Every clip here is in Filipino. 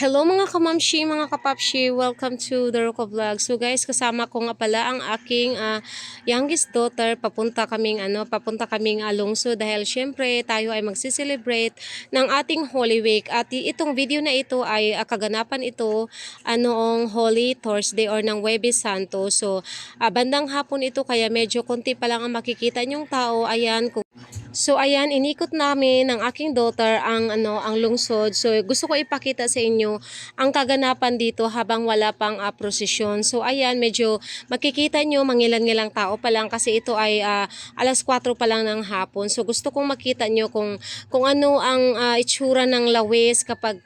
Hello mga kamamshi, mga kapapshi, welcome to the Roco Vlog. So guys, kasama ko nga pala ang aking youngest daughter. Papunta kaming Alongso dahil syempre tayo ay magsi-celebrate ng ating Holy Week. At itong video na ito ay kaganapan ito noong Holy Thursday or ng Huwebes Santo. So bandang hapon ito kaya medyo konti pa lang ang makikita niyong tao. So ayan, inikot namin ng aking daughter ang lungsod. So gusto ko ipakita sa inyo ang kaganapan dito habang wala pang prosesyon. So ayan, medyo makikita nyo mangilan-ngilang tao pa lang kasi ito ay alas 4 pa lang ng hapon. So gusto kong makita nyo kung ano ang itsura ng lawes kapag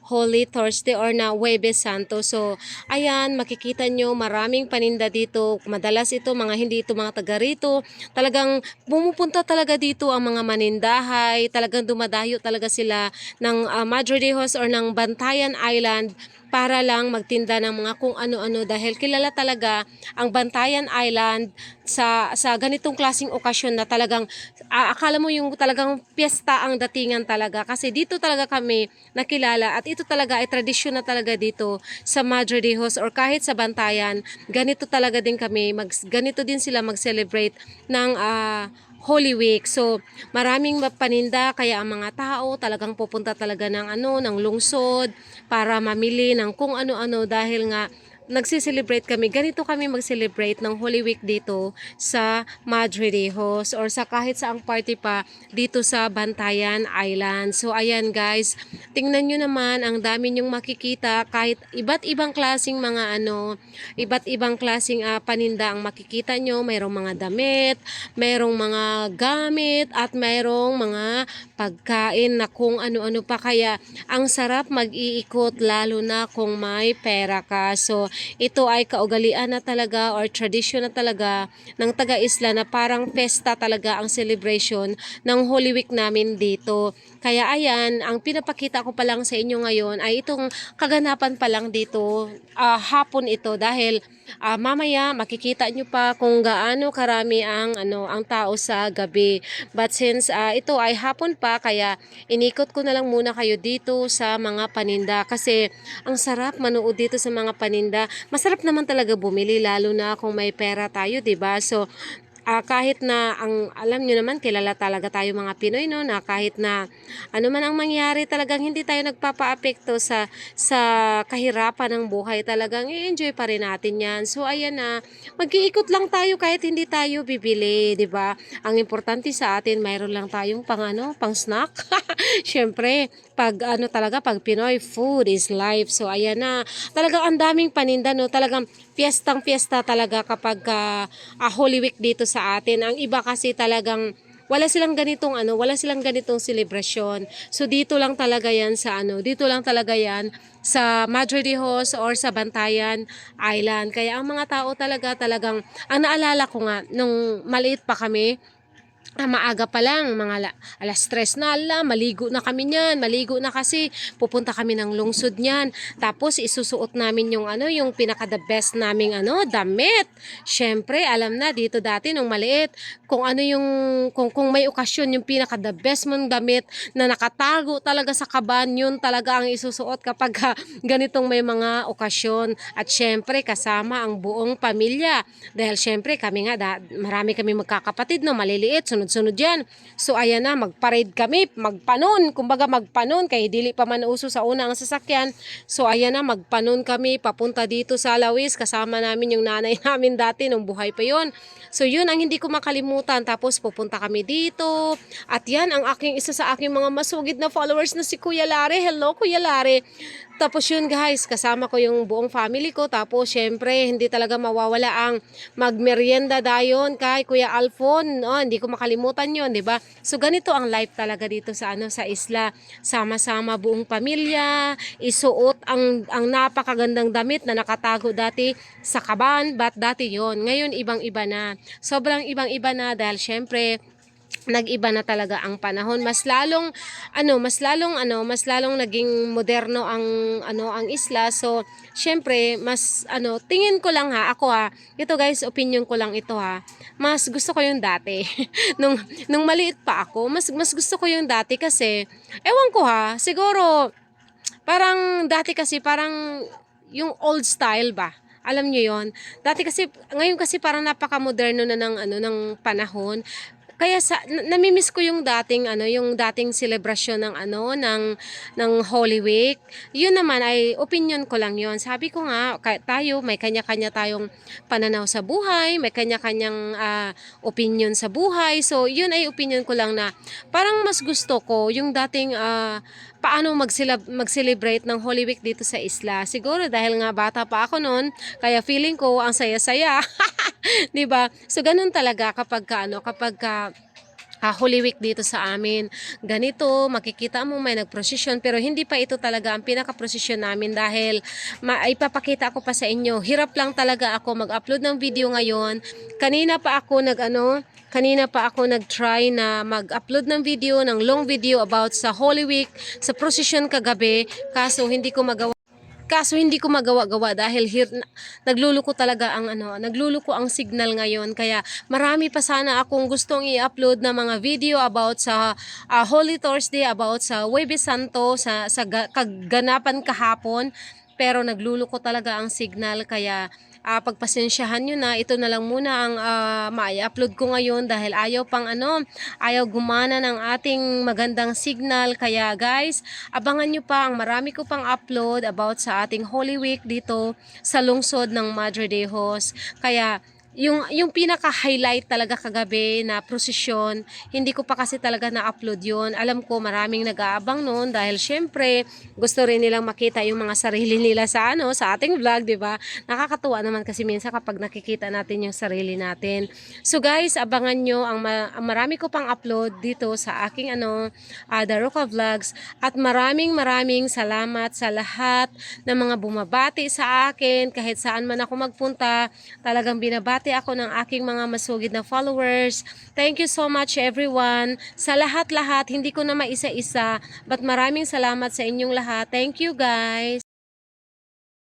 Holy Thursday or na Huwebes Santo. So ayan, makikita nyo maraming paninda dito. Madalas ito hindi ito mga taga rito. Talagang pumupunta talaga dito ang mga manindahay, talagang dumadayo talaga sila ng Madre de Dios or ng Bantayan Island para lang magtinda ng mga kung ano-ano dahil kilala talaga ang Bantayan Island sa ganitong klaseng okasyon na talagang akala mo yung talagang piyesta ang datingan talaga kasi dito talaga kami nakilala at ito talaga ay tradisyon na talaga dito sa Madre de Dios or kahit sa Bantayan, ganito talaga din kami, ganito din sila mag-celebrate ng Holy Week. So, maraming paninda kaya ang mga tao talagang pupunta talaga ng lungsod para mamili ng kung ano-ano dahil nga nagsi-celebrate kami. Ganito kami mag-celebrate ng Holy Week dito sa Madre de Dios or sa kahit saang party pa dito sa Bantayan Island. So, ayan guys, tingnan nyo naman ang dami nyong makikita kahit iba't ibang klaseng iba't ibang klaseng paninda ang makikita nyo. Mayroong mga damit, mayroong mga gamit at mayroong mga pagkain na kung ano-ano pa kaya ang sarap mag-iikot lalo na kung may pera ka. So ito ay kaugalian na talaga or tradition na talaga ng taga-isla na parang festa talaga ang celebration ng Holy Week namin dito. Kaya ayan, ang pinapakita ko pa lang sa inyo ngayon ay itong kaganapan pa lang dito, hapon ito dahil mamaya makikita nyo pa kung gaano karami ang tao sa gabi. But since ito ay hapon pa kaya inikot ko na lang muna kayo dito sa mga paninda kasi ang sarap manood dito sa mga paninda. Masarap naman talaga bumili lalo na kung may pera tayo, 'di ba? So kahit na alam nyo naman kilala talaga tayo mga Pinoy no na kahit na ano man ang mangyari talagang hindi tayo nagpapaapekto sa kahirapan ng buhay, talagang i-enjoy pa rin natin yan. So ayan na, mag-iikot lang tayo kahit hindi tayo bibili, 'di ba? Ang importante sa atin mayroon lang tayong pang snack. Syempre pag Pinoy, food is life. So ayan na, talagang ang daming paninda no, talagang piyestang-piyesta talaga kapag Holy Week dito sa atin. Ang iba kasi talagang wala silang ganitong selebrasyon. So dito lang talaga yan dito lang talaga yan sa Madre de Dios or sa Bantayan Island. Kaya ang mga tao talagang ang naalala ko nga nung maliit pa kami, maaga pa lang, alas 3 na, maligo na kami niyan, maligo na kasi pupunta kami ng lungsod niyan. Tapos isusuot namin yung pinaka the best naming damit. Syempre, alam na dito dati nung maliit, kung kung may okasyon yung pinaka the best mong damit na nakatago talaga sa kaban, yun talaga ang isusuot kapag ganitong may mga okasyon. At syempre, kasama ang buong pamilya. Dahil syempre, kami nga, marami kami magkakapatid, no, maliliit, sunod-sunod yan. So ayan na, magparade kami, kumbaga magpanon, kaya dili pa man uso sa una ang sasakyan. So ayan na, magpanon kami, papunta dito sa Lawis, kasama namin yung nanay namin dati nung buhay pa yon. So yun ang hindi ko makalimutan, tapos pupunta kami dito, at yan ang isa sa aking mga masugid na followers na si Kuya Lare. Hello Kuya Lare. Tapos yun guys, kasama ko yung buong family ko. Tapos syempre, hindi talaga mawawala ang magmerienda dayon kay Kuya Alfon. No, hindi ko makalimutan yun, di ba? So ganito ang life talaga dito sa isla. Sama-sama buong pamilya, isuot ang napakagandang damit na nakatago dati sa kaban. But dati yon, ngayon ibang-iba na. Sobrang ibang-iba na dahil syempre, nag-iba na talaga ang panahon. Mas lalong naging moderno ang isla. So syempre tingin ko lang ito guys, opinion ko lang ito mas gusto ko yung dati. nung maliit pa ako, mas gusto ko yung dati kasi ewan ko siguro Parang dati kasi parang yung old style ba? Alam niyo yon. Dati kasi ngayon kasi parang napaka-moderno na ng ano ng panahon. Kaya namimiss ko yung dating ano, yung dating selebrasyon ng ano ng Holy Week. Yun naman ay opinion ko lang yon. Sabi ko nga tayo may kanya-kanya tayong pananaw sa buhay, may kanya-kanyang opinion sa buhay. So yun ay opinion ko lang na parang mas gusto ko yung dating paano mag-celebrate ng Holy Week dito sa isla. Siguro dahil nga bata pa ako noon, kaya feeling ko ang saya-saya. 'Di ba? So ganun talaga kapag Holy Week dito sa amin. Ganito, makikita mo may nagprosesyon pero hindi pa ito talaga ang pinaka-prosesyon namin dahil ipapakita ko pa sa inyo. Hirap lang talaga ako mag-upload ng video ngayon. Kanina pa ako nag-try na mag-upload ng video, ng long video about sa Holy Week, sa prosesyon kagabi, kaso hindi ko magawa-gawa dahil nagluluko ang signal ngayon kaya marami pa sana akong gustong i-upload na mga video about sa Holy Thursday, about sa Huwebes Santo, sa kaganapan kahapon, pero nagluluko talaga ang signal kaya pagpasensyahan nyo na, ito na lang muna ang ma-upload ko ngayon dahil ayaw gumana ng ating magandang signal. Kaya guys, abangan nyo pa ang marami ko pang upload about sa ating Holy Week dito sa lungsod ng Madre de Dios. Kaya yung pinaka-highlight talaga kagabi na prosesyon, hindi ko pa kasi talaga na-upload yun. Alam ko maraming nag-aabang noon dahil syempre gusto rin nilang makita yung mga sarili nila sa ating vlog, 'di ba? Nakakatuwa naman kasi minsan kapag nakikita natin yung sarili natin. So guys, abangan nyo ang marami ko pang upload dito sa aking The Roca Vlogs, at maraming salamat sa lahat ng mga bumabati sa akin kahit saan man ako magpunta. Talagang binabati ako ng aking mga masugid na followers. Thank you so much everyone. Sa lahat-lahat, hindi ko na maisa-isa, but maraming salamat sa inyong lahat. Thank you guys.